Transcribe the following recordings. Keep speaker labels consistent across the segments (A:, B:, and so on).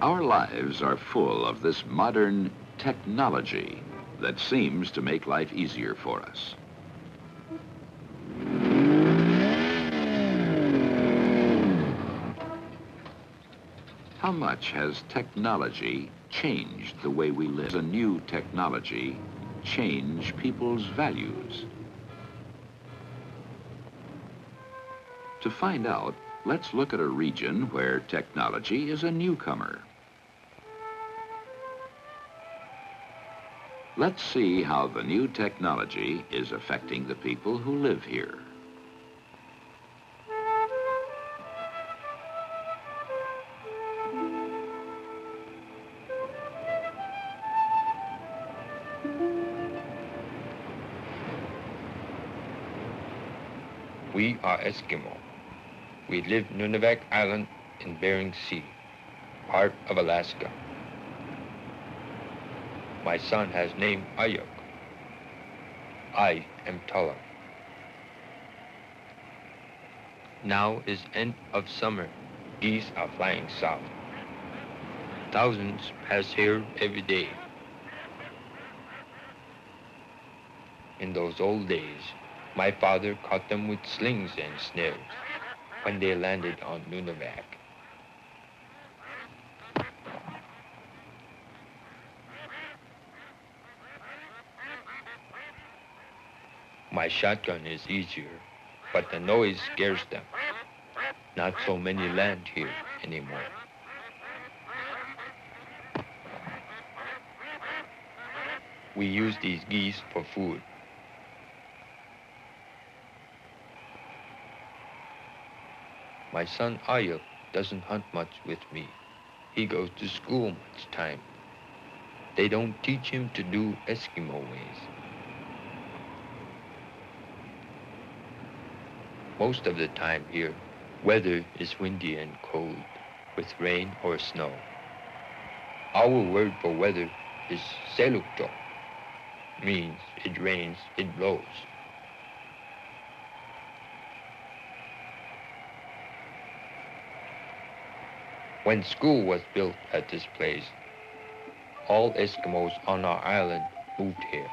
A: Our lives are full of this modern technology that seems to make life easier for us. How much has technology changed the way we live? Does a new technology change people's values? To find out, let's look at a region where technology is a newcomer. Let's see how the new technology is affecting the people who live here.
B: We are Eskimo. We live Nunavak Island in Bering Sea, part of Alaska. My son has named Ayuk. I am taller. Now is end of summer. Geese are flying south. Thousands pass here every day. In those old days, my father caught them with slings and snares when they landed on Nunavak. My shotgun is easier, but the noise scares them. Not so many land here anymore. We use these geese for food. My son Ayuk doesn't hunt much with me. He goes to school much time. They don't teach him to do Eskimo ways. Most of the time here, weather is windy and cold, with rain or snow. Our word for weather is selukto, means it rains, it blows. When school was built at this place, all Eskimos on our island moved here,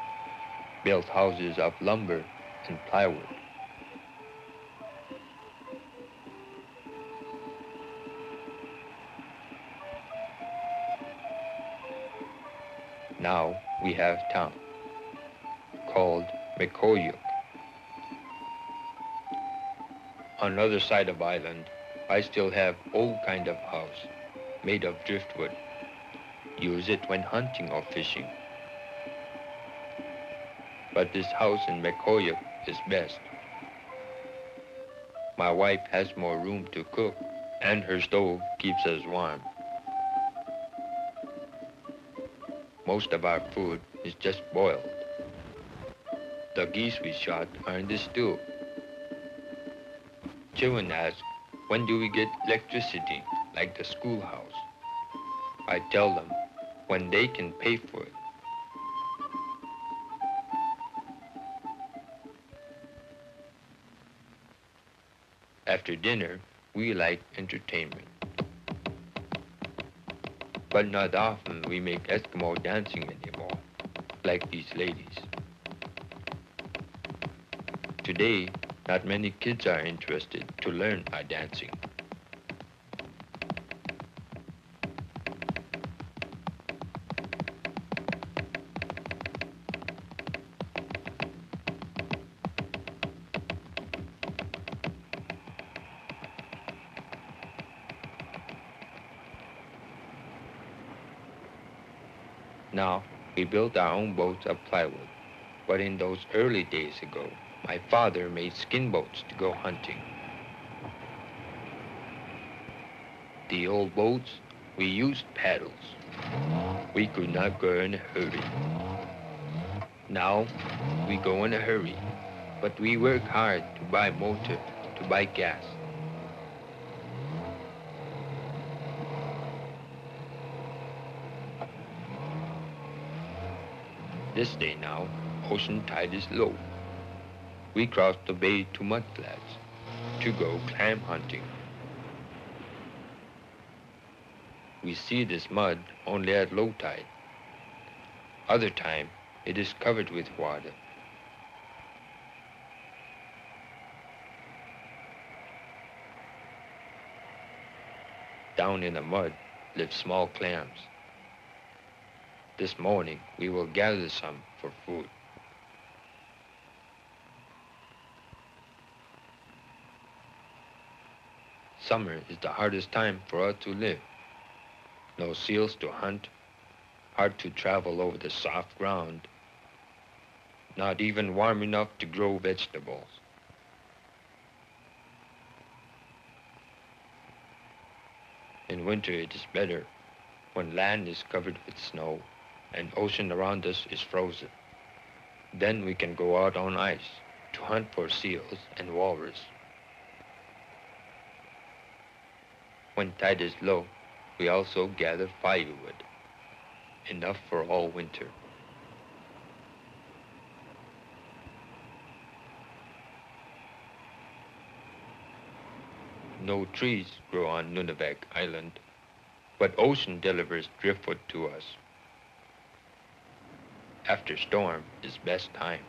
B: built houses of lumber and plywood. Now we have town, called Mikoyuk. On the other side of island, I still have old kind of house, made of driftwood. Use it when hunting or fishing. But this house in Mikoyuk is best. My wife has more room to cook, and her stove keeps us warm. Most of our food is just boiled. The geese we shot are in the stew. Children ask, when do we get electricity, like the schoolhouse? I tell them, when they can pay for it. After dinner, we like entertainment. But not often we make Eskimo dancing anymore, like these ladies. Today, not many kids are interested to learn our dancing. Now, we built our own boats of plywood, but in those early days ago, my father made skin boats to go hunting. The old boats, we used paddles. We could not go in a hurry. Now, we go in a hurry, but we work hard to buy motor, to buy gas. This day now, ocean tide is low. We cross the bay to mudflats to go clam hunting. we see this mud only at low tide. Other time, it is covered with water. Down in the mud live small clams. This morning, we will gather some for food. Summer is the hardest time for us to live. No seals to hunt, hard to travel over the soft ground, not even warm enough to grow vegetables. In winter it is better when land is covered with snow and ocean around us is frozen. Then we can go out on ice to hunt for seals and walrus. When tide is low, we also gather firewood, enough for all winter. No trees grow on Nunavak Island, but ocean delivers driftwood to us. After storm is best time.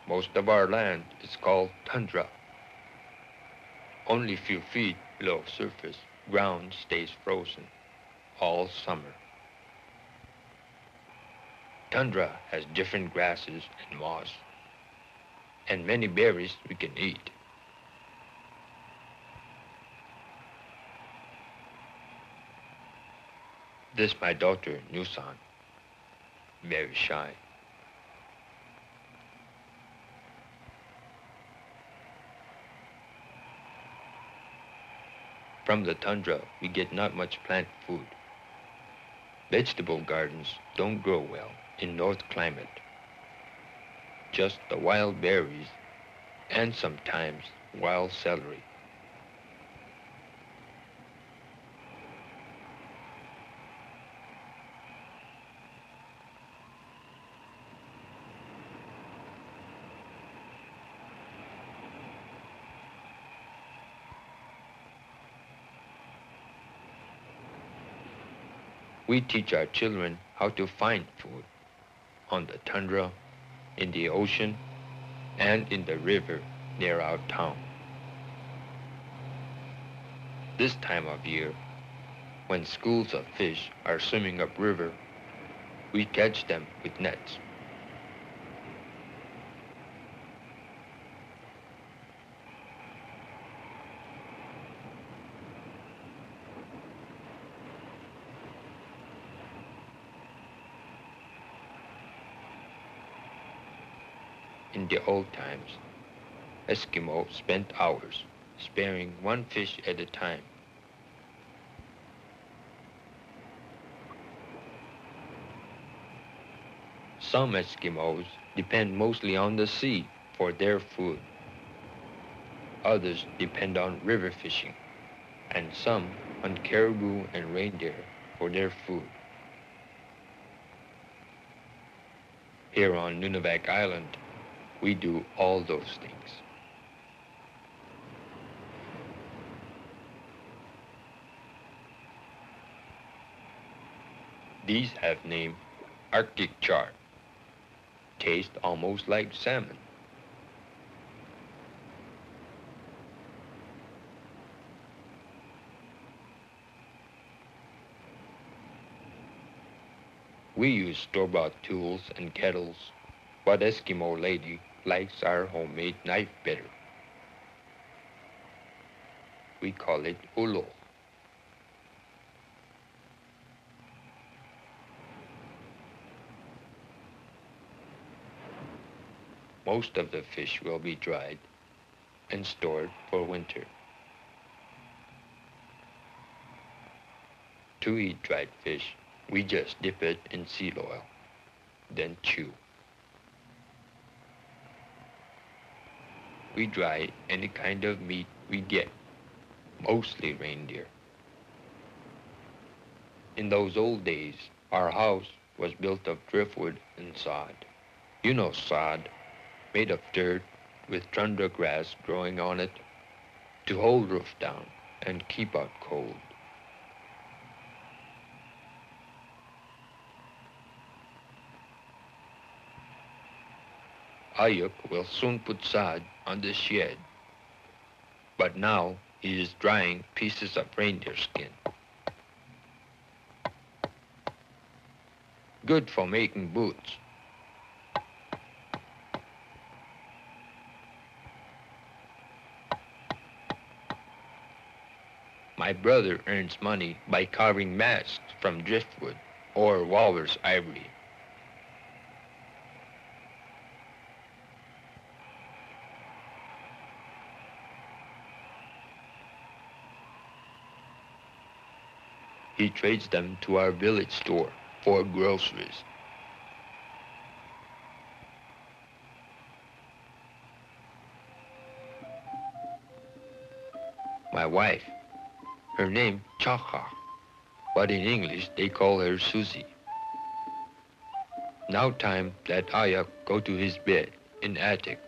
B: Most of our land is called tundra. Only few feet below surface, ground stays frozen all summer. Tundra has different grasses and moss, and many berries we can eat. This my daughter, Nusan, very shy. From the tundra, we get not much plant food. Vegetable gardens don't grow well in north climate. Just the wild berries and sometimes wild celery. We teach our children how to find food on the tundra, in the ocean, and in the river near our town. This time of year, when schools of fish are swimming upriver, we catch them with nets. In the old times, Eskimos spent hours sparing one fish at a time. Some Eskimos depend mostly on the sea for their food. Others depend on river fishing, and some on caribou and reindeer for their food. Here on Nunavak Island, we do all those things. These have name Arctic char. Taste almost like salmon. We use store-bought tools and kettles, but Eskimo lady likes our homemade knife better. We call it ulo. Most of the fish will be dried and stored for winter. To eat dried fish, we just dip it in seal oil, then chew. We dry any kind of meat we get, mostly reindeer. In those old days, our house was built of driftwood and sod. You know sod, made of dirt with tundra grass growing on it to hold roof down and keep out cold. Ayuk will soon put sod on the shed, but now he is drying pieces of reindeer skin. Good for making boots. My brother earns money by carving masks from driftwood or walrus ivory. He trades them to our village store for groceries. My wife, her name Chacha, but in English they call her Susie. Now time that Ayak go to his bed in attic.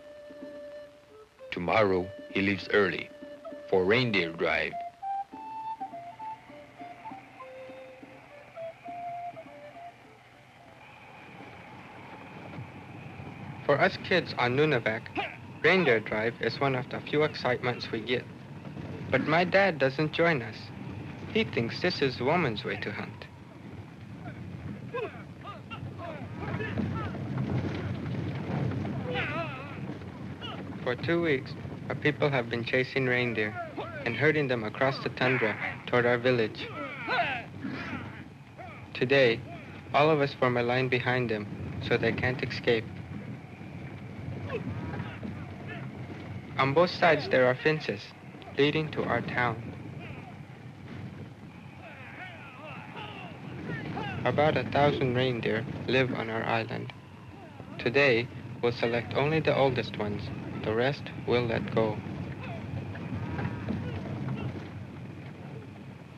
B: Tomorrow he leaves early for reindeer drive.
C: For us kids on Nunavak, reindeer drive is one of the few excitements we get. But my dad doesn't join us. He thinks this is woman's way to hunt. For 2 weeks, our people have been chasing reindeer and herding them across the tundra toward our village. Today, all of us form a line behind them so they can't escape. On both sides there are fences leading to our town. About 1,000 reindeer live on our island. Today, we'll select only the oldest ones. The rest we'll let go.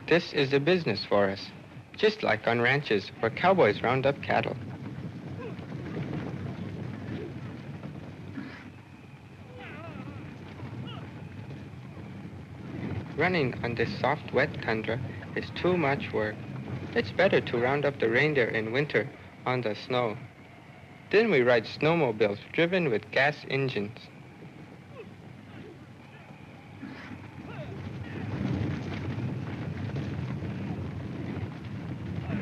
C: This is a business for us, just like on ranches where cowboys round up cattle. Running on this soft, wet tundra is too much work. It's better to round up the reindeer in winter on the snow. Then we ride snowmobiles driven with gas engines.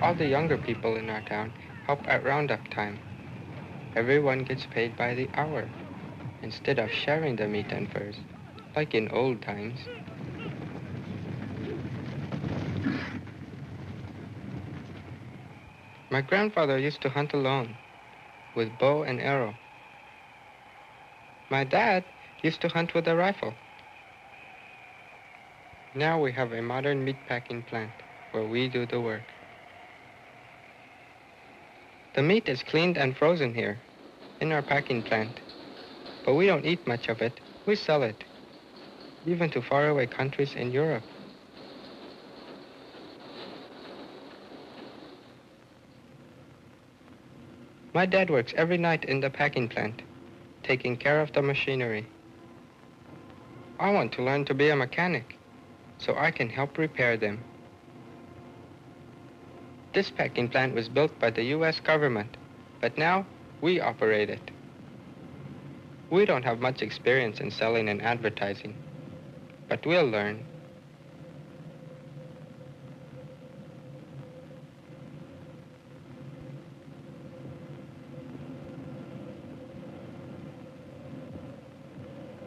C: All the younger people in our town help at roundup time. Everyone gets paid by the hour, instead of sharing the meat and furs, like in old times. My grandfather used to hunt alone, with bow and arrow. My dad used to hunt with a rifle. Now we have a modern meatpacking plant where we do the work. The meat is cleaned and frozen here, in our packing plant. But we don't eat much of it. We sell it, even to faraway countries in Europe. My dad works every night in the packing plant, taking care of the machinery. I want to learn to be a mechanic, so I can help repair them. This packing plant was built by the U.S. government, but now we operate it. We don't have much experience in selling and advertising, but we'll learn.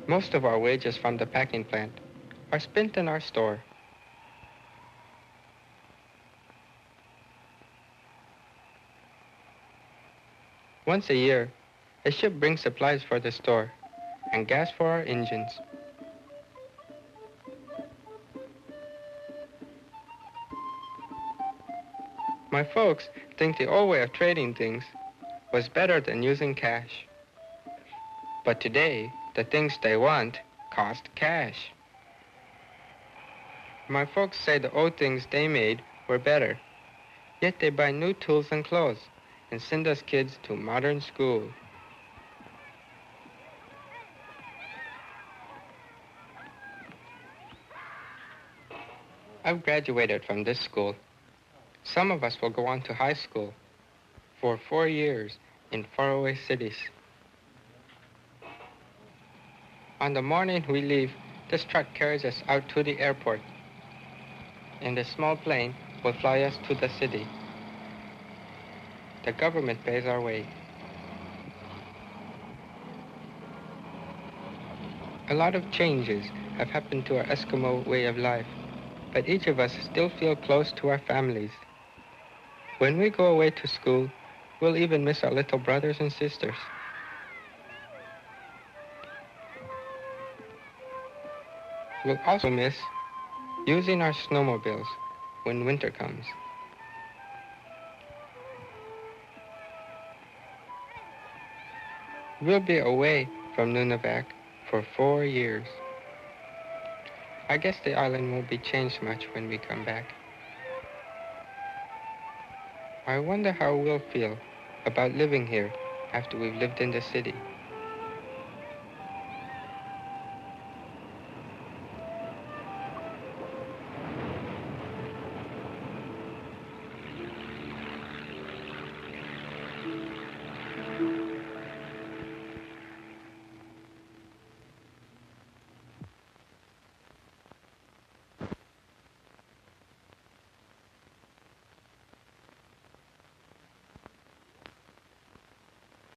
C: Most of our wages from the packing plant are spent in our store. Once a year, a ship brings supplies for the store and gas for our engines. My folks think the old way of trading things was better than using cash. But today, the things they want cost cash. My folks say the old things they made were better, yet they buy new tools and clothes and send us kids to modern school. I've graduated from this school. Some of us will go on to high school for 4 years in faraway cities. On the morning we leave, this truck carries us out to the airport, and a small plane will fly us to the city. The government pays our way. A lot of changes have happened to our Eskimo way of life, but each of us still feel close to our families. When we go away to school, we'll even miss our little brothers and sisters. We'll also miss using our snowmobiles when winter comes. We'll be away from Nunavak for 4 years. I guess the island won't be changed much when we come back. I wonder how we'll feel about living here after we've lived in the city.